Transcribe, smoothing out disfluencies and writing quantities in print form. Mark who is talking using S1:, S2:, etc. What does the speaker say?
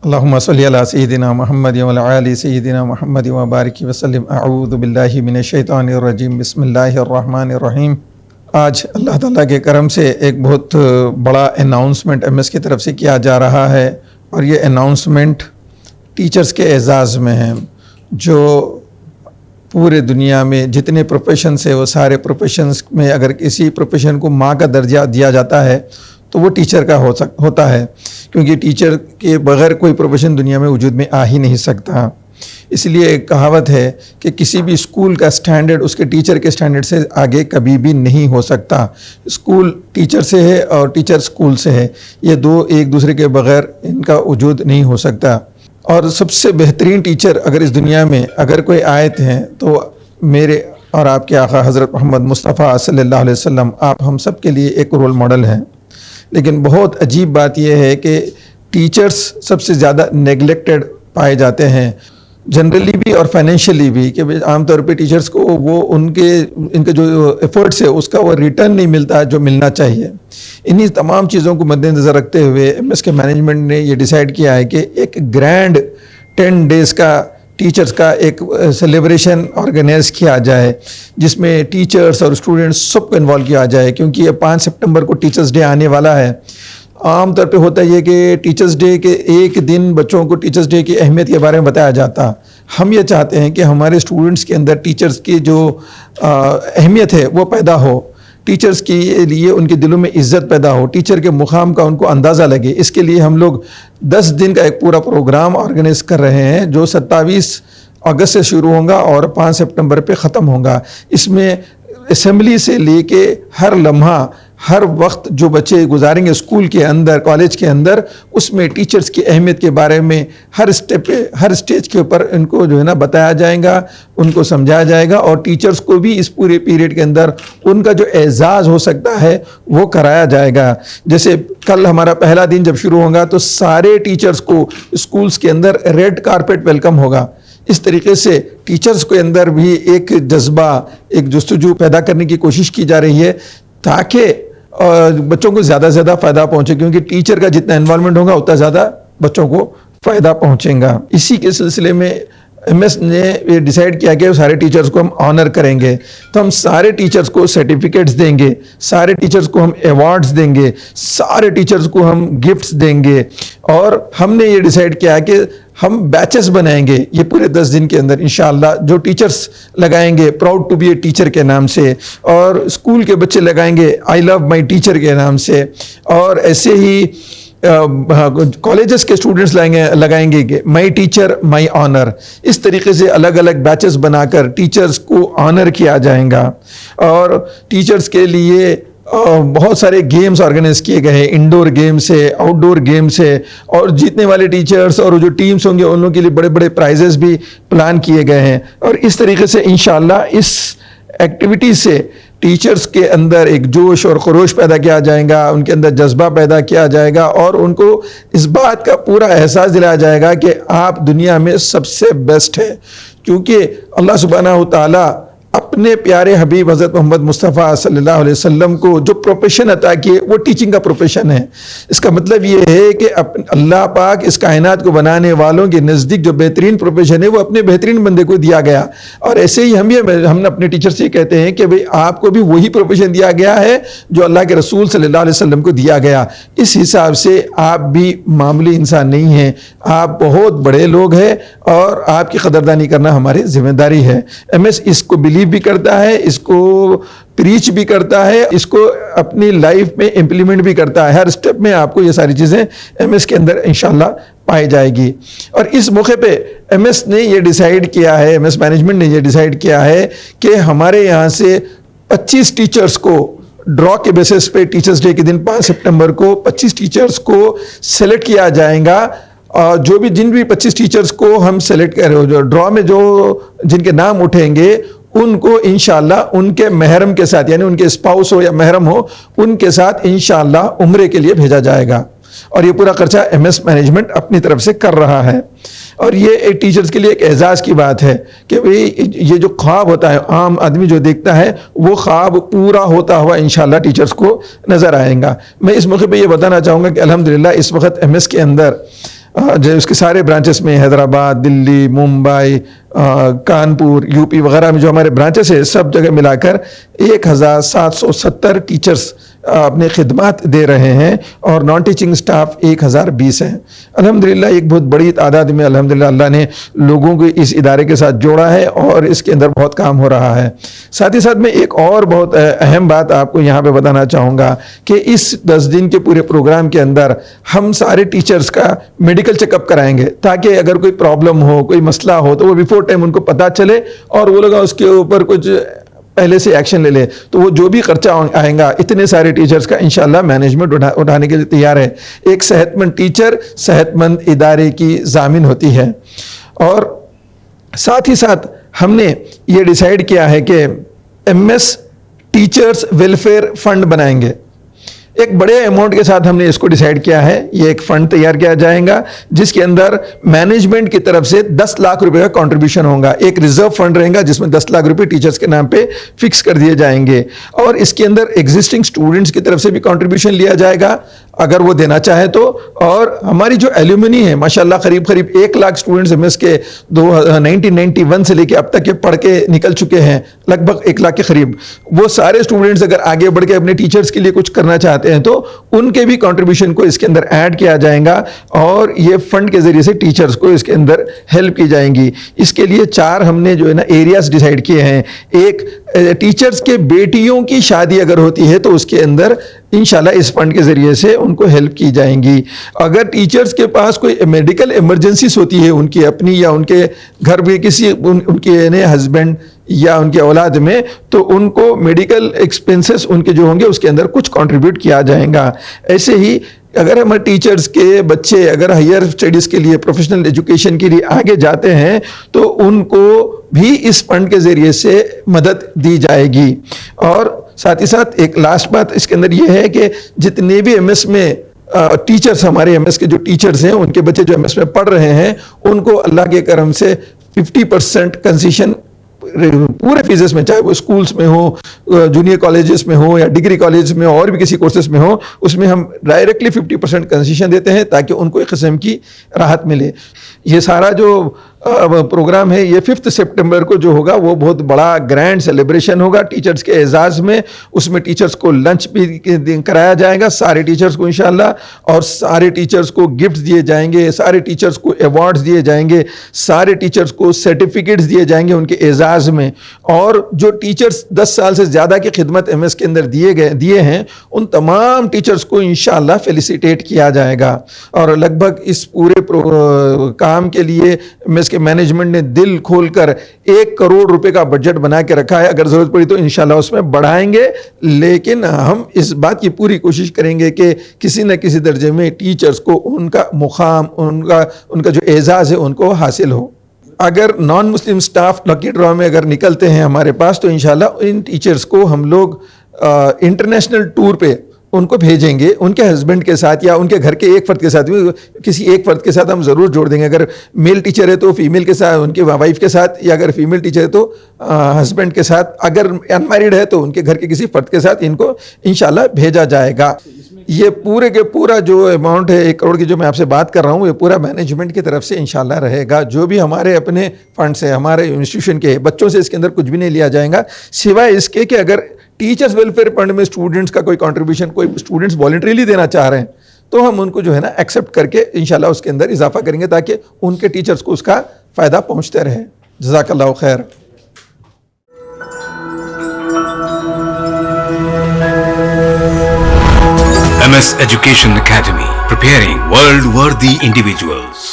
S1: اللہم صلی علی سیدنا محمد وعلی آل سیدنا محمد وبارک وسلم۔ اعوذ باللہ من الشیطان الرجیم، بسم اللہ الرحمن الرحیم۔ آج اللہ تعالیٰ کے کرم سے ایک بہت بڑا اناؤنسمنٹ ایم ایس کی طرف سے کیا جا رہا ہے، اور یہ اناؤنسمنٹ ٹیچرز کے اعزاز میں ہے۔ جو پورے دنیا میں جتنے پروفیشنز ہیں وہ سارے پروفیشنز میں اگر کسی پروفیشن کو ماں کا درجہ دیا جاتا ہے تو وہ ٹیچر کا ہوتا ہے، کیونکہ ٹیچر کے بغیر کوئی پروفیشن دنیا میں وجود میں آ ہی نہیں سکتا۔ اس لیے ایک کہاوت ہے کہ کسی بھی اسکول کا سٹینڈرڈ اس کے ٹیچر کے سٹینڈرڈ سے آگے کبھی بھی نہیں ہو سکتا۔ اسکول ٹیچر سے ہے اور ٹیچر اسکول سے ہے، یہ دو ایک دوسرے کے بغیر ان کا وجود نہیں ہو سکتا۔ اور سب سے بہترین ٹیچر اگر اس دنیا میں اگر کوئی آیت ہیں تو میرے اور آپ کے آقا حضرت محمد مصطفیٰ صلی اللہ علیہ وسلم آپ ہم سب کے لیے ایک رول ماڈل ہیں۔ لیکن بہت عجیب بات یہ ہے کہ ٹیچرز سب سے زیادہ نیگلیکٹڈ پائے جاتے ہیں، جنرلی بھی اور فائنینشلی بھی، کہ عام طور پہ ٹیچرز کو وہ ان کے جو ایفرٹس ہے اس کا وہ ریٹرن نہیں ملتا جو ملنا چاہیے۔ انہی تمام چیزوں کو مد نظر رکھتے ہوئے ایم ایس کے مینجمنٹ نے یہ ڈیسائیڈ کیا ہے کہ ایک گرینڈ 10 days کا ٹیچرز کا ایک سیلیبریشن آرگنائز کیا جائے، جس میں ٹیچرز اور اسٹوڈنٹس سب کو انوالو کیا جائے، کیونکہ یہ 5 سپٹمبر کو ٹیچرز ڈے آنے والا ہے۔ عام طور پہ ہوتا یہ کہ ٹیچرز ڈے کے ایک دن بچوں کو ٹیچرز ڈے کی اہمیت کے بارے میں بتایا جاتا۔ ہم یہ چاہتے ہیں کہ ہمارے اسٹوڈنٹس کے اندر ٹیچرز کی جو اہمیت ہے وہ پیدا ہو، ٹیچرز کے لیے ان کے دلوں میں عزت پیدا ہو، ٹیچر کے مقام کا ان کو اندازہ لگے۔ اس کے لیے ہم لوگ 10 دن کا ایک پورا پروگرام آرگنائز کر رہے ہیں، جو 27 اگست سے شروع ہوگا اور 5 سپٹمبر پہ ختم ہوگا۔ اس میں اسمبلی سے لے کے ہر لمحہ، ہر وقت جو بچے گزاریں گے اسکول کے اندر، کالج کے اندر، اس میں ٹیچرز کی اہمیت کے بارے میں ہر اسٹیج کے اوپر ان کو جو ہے نا بتایا جائے گا، ان کو سمجھایا جائے گا، اور ٹیچرز کو بھی اس پورے پیریڈ کے اندر ان کا جو اعزاز ہو سکتا ہے وہ کرایا جائے گا۔ جیسے کل ہمارا پہلا دن جب شروع ہوگا تو سارے ٹیچرز کو اسکولز کے اندر ریڈ کارپیٹ ویلکم ہوگا۔ اس طریقے سے ٹیچرز کے اندر بھی ایک جذبہ، ایک جستجو پیدا کرنے کی کوشش کی جا رہی ہے، تاکہ بچوں کو زیادہ سے زیادہ فائدہ پہنچے، کیونکہ ٹیچر کا جتنا انوالومنٹ ہوگا اتنا زیادہ بچوں کو فائدہ پہنچے گا۔ اسی کے سلسلے میں ایم ایس نے یہ ڈیسائیڈ کیا کہ سارے ٹیچرز کو ہم آنر کریں گے، تو ہم سارے ٹیچرز کو سرٹیفکیٹس دیں گے، سارے ٹیچرز کو ہم ایوارڈز دیں گے، سارے ٹیچرز کو ہم گفٹس دیں گے، اور ہم نے یہ ڈیسائیڈ کیا کہ ہم بیچز بنائیں گے یہ پورے 10 دن کے اندر انشاءاللہ، جو ٹیچرز لگائیں گے proud to be a teacher کے نام سے، اور اسکول کے بچے لگائیں گے آئی لو مائی ٹیچر کے نام سے، اور ایسے ہی کالجز کے اسٹوڈنٹس لگائیں گے کہ مائی ٹیچر مائی آنر۔ اس طریقے سے الگ الگ بیچز بنا کر ٹیچرز کو آنر کیا جائے گا، اور ٹیچرز کے لیے بہت سارے گیمز آرگنائز کیے گئے ہیں، انڈور گیمز ہے، آؤٹ ڈور گیمز ہے، اور جیتنے والے ٹیچرز اور جو ٹیمز ہوں گے ان لوگوں کے لیے بڑے بڑے پرائزز بھی پلان کیے گئے ہیں۔ اور اس طریقے سے انشاءاللہ اس ایکٹیویٹی سے ٹیچرز کے اندر ایک جوش اور خروش پیدا کیا جائے گا، ان کے اندر جذبہ پیدا کیا جائے گا، اور ان کو اس بات کا پورا احساس دلایا جائے گا کہ آپ دنیا میں سب سے بیسٹ ہے، کیونکہ اللہ سبحانہ و تعالیٰ اپنے پیارے حبیب حضرت محمد مصطفیٰ صلی اللہ علیہ وسلم کو جو پروفیشن عطا کیے وہ ٹیچنگ کا پروفیشن ہے۔ اس کا مطلب یہ ہے کہ اللہ پاک اس کائنات کو بنانے والوں کے نزدیک جو بہترین پروفیشن ہے وہ اپنے بہترین بندے کو دیا گیا، اور ایسے ہی ہم اپنے ٹیچر سے کہتے ہیں کہ بھئی آپ کو بھی وہی پروفیشن دیا گیا ہے جو اللہ کے رسول صلی اللہ علیہ وسلم کو دیا گیا۔ اس حساب سے آپ بھی معمولی انسان نہیں ہیں، آپ بہت بڑے لوگ ہیں، اور آپ کی قدردانی کرنا ہماری ذمہ داری ہے۔ ایم ایس اس کو بلیو بھی کرتا ہے، اس کو پریچ بھی کرتا ہے، اس کو اپنی لائف میں امپلیمنٹ بھی کرتا ہے۔ ہر سٹیپ میں آپ کو یہ ساری چیزیں ایم ایس کے اندر انشاءاللہ پائی جائے گی۔ اور اس موقع پہ ایم ایس نے یہ ڈیسائیڈ کیا ہے، ایم ایس مینجمنٹ نے یہ ڈیسائیڈ کیا ہے کہ ہمارے یہاں سے 25 ٹیچرز کو ڈرا کے بیسس پہ ٹیچرز ڈے کے دن 5 سپٹمبر کو 25 ٹیچرز کو سلیکٹ کیا جائے گا، اور جن بھی 25 ٹیچرز کو ہم سلیکٹ کر رہے ہو، جو ڈرا میں جن کے نام اٹھیں گے ان کو انشاءاللہ ان کے محرم کے ساتھ، یعنی ان کے اسپاؤس ہو یا محرم ہو، ان کے ساتھ انشاءاللہ عمرے کے لیے بھیجا جائے گا۔ اور یہ پورا خرچہ ایم ایس مینجمنٹ اپنی طرف سے کر رہا ہے. اور یہ ایک ٹیچرز کے لیے ایک اعزاز کی بات ہے کہ بھئی یہ جو خواب ہوتا ہے عام آدمی جو دیکھتا ہے وہ خواب پورا ہوتا ہوا انشاءاللہ ٹیچرز کو نظر آئے گا. میں اس موقع پہ یہ بتانا چاہوں گا کہ الحمدللہ اس وقت ایم ایس کے اندر جو اس کے سارے برانچز میں حیدرآباد، دلی، ممبئی، کانپور، یو پی وغیرہ میں جو ہمارے برانچز ہیں سب جگہ ملا کر 1770 ٹیچرز اپنے خدمات دے رہے ہیں اور نان ٹیچنگ سٹاف 1020 ہے. الحمدللہ ایک بہت بڑی تعداد میں الحمدللہ اللہ نے لوگوں کو اس ادارے کے ساتھ جوڑا ہے اور اس کے اندر بہت کام ہو رہا ہے. ساتھ ہی ساتھ میں ایک اور بہت اہم بات آپ کو یہاں پہ بتانا چاہوں گا کہ اس 10 دن کے پورے پروگرام کے اندر ہم سارے ٹیچرز کا میڈیکل چیک اپ کرائیں گے تاکہ اگر کوئی پرابلم ہو، کوئی مسئلہ ہو تو وہ بیفور ٹائم ان کو پتہ چلے اور وہ لوگ اس کے اوپر کچھ پہلے سے ایکشن لے لے. تو وہ جو بھی خرچہ آئے گا اتنے سارے ٹیچرز کا انشاءاللہ مینجمنٹ اٹھانے کے لیے تیار ہے. ایک صحت مند ٹیچر صحت مند ادارے کی ضامن ہوتی ہے. اور ساتھ ہی ساتھ ہم نے یہ ڈیسائیڈ کیا ہے کہ M S teachers welfare fund بنائیں گے. ایک بڑے اماؤنٹ کے ساتھ ہم نے اس کو ڈیسائیڈ کیا ہے. یہ ایک فنڈ تیار کیا جائے گا جس کے اندر مینجمنٹ کی طرف سے 10 لاکھ روپے کا کنٹریبیوشن ہوگا. ایک ریزرو فنڈ رہے گا جس میں 10 لاکھ روپے ٹیچرز کے نام پہ فکس کر دیے جائیں گے اور اس کے اندر ایگزسٹنگ اسٹوڈنٹس کی طرف سے بھی کنٹریبیوشن لیا جائے گا اگر وہ دینا چاہے تو. اور ہماری جو ایلومنی ہے ماشاءاللہ قریب 1 لاکھ اسٹوڈنٹس ایم ایس کے 1991 سے لے کے اب تک کے پڑھ کے نکل چکے ہیں، لگ بھگ 1 لاکھ کے قریب. وہ سارے اسٹوڈنٹس اگر آگے بڑھ کے اپنے ٹیچرز کے لیے کچھ کرنا چاہتے ہیں تو ان کے بھی کنٹریبیوشن کو اس کے اندر ایڈ کیا جائے گا اور یہ فنڈ کے ذریعے سے ٹیچرز کو اس کے اندر ہیلپ کی جائیں گی. اس کے لیے 4 ہم نے جو ہے نا ایریاز ڈیسائیڈ کیے ہیں. ایک ٹیچرز کے بیٹیوں کی شادی اگر ہوتی ہے تو اس کے اندر انشاءاللہ اس فنڈ کے ذریعے سے ان کو ہیلپ کی جائیں گی. اگر ٹیچرز کے پاس کوئی میڈیکل ایمرجنسیز ہوتی ہے ان کی اپنی یا ان کے گھر میں کسی ان کے ہسبینڈ یا ان کے اولاد میں تو ان کو میڈیکل ایکسپنسز ان کے جو ہوں گے اس کے اندر کچھ کنٹریبیوٹ کیا جائے گا. ایسے ہی اگر ہمارے ٹیچرز کے بچے اگر ہائر اسٹڈیز کے لیے پروفیشنل ایجوکیشن کے لیے آگے جاتے ہیں تو ان کو بھی اس فنڈ کے ذریعے سے مدد دی جائے گی. اور ساتھ ہی ساتھ ایک لاسٹ بات اس کے اندر یہ ہے کہ جتنے بھی ایم ایس میں ٹیچرز ہمارے ایم ایس کے جو ٹیچرز ہیں ان کے بچے جو ایم ایس میں پڑھ رہے ہیں ان کو اللہ کے کرم سے 50% کنسیشن پورے فیسز میں، چاہے وہ اسکولس میں ہو، جونیئر کالجز میں ہو یا ڈگری کالجز میں اور بھی کسی کورسز میں ہو، اس میں ہم ڈائریکٹلی 50% کنسیشن دیتے ہیں تاکہ ان کو ایک قسم کی راحت ملے. یہ سارا جو پروگرام ہے یہ 5 سپٹمبر کو جو ہوگا وہ بہت بڑا گرینڈ سیلیبریشن ہوگا ٹیچرز کے اعزاز میں. اس میں ٹیچرز کو لنچ بھی کرایا جائے گا سارے ٹیچرز کو انشاءاللہ، اور سارے ٹیچرز کو گفٹ دیے جائیں گے، سارے ٹیچرز کو ایوارڈز دیے جائیں گے، سارے ٹیچرز کو سرٹیفکیٹس دیے جائیں گے ان کے اعزاز میں. اور جو ٹیچرز 10 سال سے زیادہ کی خدمت ایم ایس کے اندر دیے ہیں ان تمام ٹیچرز کو انشاءاللہ فیلیسیٹیٹ کیا جائے گا. اور لگ بھگ اس پورے کام کے لیے ایم ایس کے مینجمنٹ نے دل کھول کر 1 کروڑ روپے کا بجٹ بنا کے رکھا ہے. اگر ضرورت پڑی تو انشاءاللہ اس میں بڑھائیں گے، لیکن ہم اس بات کی پوری کوشش کریں گے کہ کسی نہ کسی درجے میں ٹیچرز کو ان کا مقام، ان کا جو اعزاز ہے ان کو حاصل ہو. اگر نان مسلم سٹاف لکی ڈرا میں اگر نکلتے ہیں ہمارے پاس تو انشاءاللہ ان ٹیچرز کو ہم لوگ انٹرنیشنل ٹور پہ ان کو بھیجیں گے، ان کے ہسبینڈ کے ساتھ یا ان کے گھر کے ایک فرد کے ساتھ، کسی ایک فرد کے ساتھ ہم ضرور جوڑ دیں گے. اگر میل ٹیچر ہے تو فیمیل کے ساتھ، ان کے وائف کے ساتھ، یا اگر فیمیل ٹیچر ہے تو ہسبینڈ کے ساتھ، اگر انمیرڈ ہے تو ان کے گھر کے کسی فرد کے ساتھ ان کو انشاءاللہ بھیجا جائے گا. یہ پورے کے پورا جو اماؤنٹ ہے 1 کروڑ کی جو میں آپ سے بات کر رہا ہوں یہ پورا مینجمنٹ کی طرف سے انشاءاللہ رہے گا. جو بھی ہمارے اپنے فنڈس ہیں ہمارے انسٹیٹیوشن کے، بچوں سے اس کے اندر کچھ بھی نہیں لیا جائے گا سوائے اس کے کہ اگر ٹیچرز ویلفیئر فنڈ میں اسٹوڈنٹس کا کوئی کنٹریبیوشن کوئی اسٹوڈنٹس والنٹریلی دینا چاہ رہے ہیں تو ہم ان کو جو ہے نا ایکسیپٹ کر کے انشاءاللہ اس کے اندر اضافہ کریں گے تاکہ ان کے ٹیچرز کو اس کا فائدہ پہنچتے رہے. جزاک اللہ خیر.
S2: MS Education Academy, preparing world-worthy individuals.